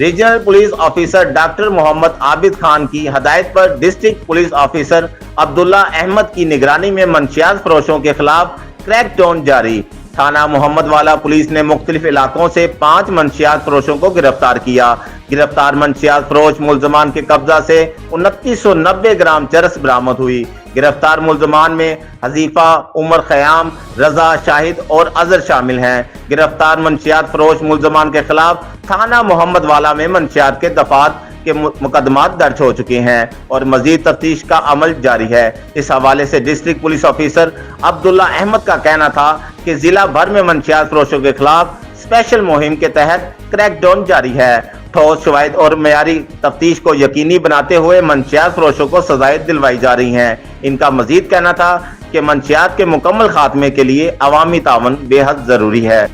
Regional police officer doctor Mohammad Abid Khan की हदायत पर district police officer Abdullah Ahmed की निगरानी में मंशियात फरोशों के खिलाफ क्रैक डाउन जारी। थाना मोहम्मद वाला पुलिस ने मुख्तलिफ इलाकों से 5 मंशियात फरोशों को गिरफ्तार किया। गिरफ्तार मंशियात फरोश मुल्जमान के कब्जा से 2990 ग्राम चरस बरामद हुई। गिरफ्तार मुल्जमान में हजीफा, उमर खयाम, रजा, शाहिद और अजहर शामिल हैं। गिरफ्तार मंशियात फरोश मुल्जमान के खिलाफ थाना मोहम्मद वाला में मंशियात के दफात के मुकदमात दर्ज हो चुके हैं और मजीद तफ्तीश का अमल जारी है। इस हवाले से district police officer Abdullah Ahmed का कहना था कि जिला भर में मंशियात फरोशों के खिलाफ स्पेशल मुहिम के तहत क्रैकडाउन जारी है। ठोस शवाहिद और मयारी तफ्तीश को यकीनी बनाते हुए मंशियात फरोशों को सजाएं दिलवाई जा रही हैं। इनका मजीद कहना था कि मंशियात के मुकम्मल खात्मे के लिए अवामी तावन बेहद जरूरी है।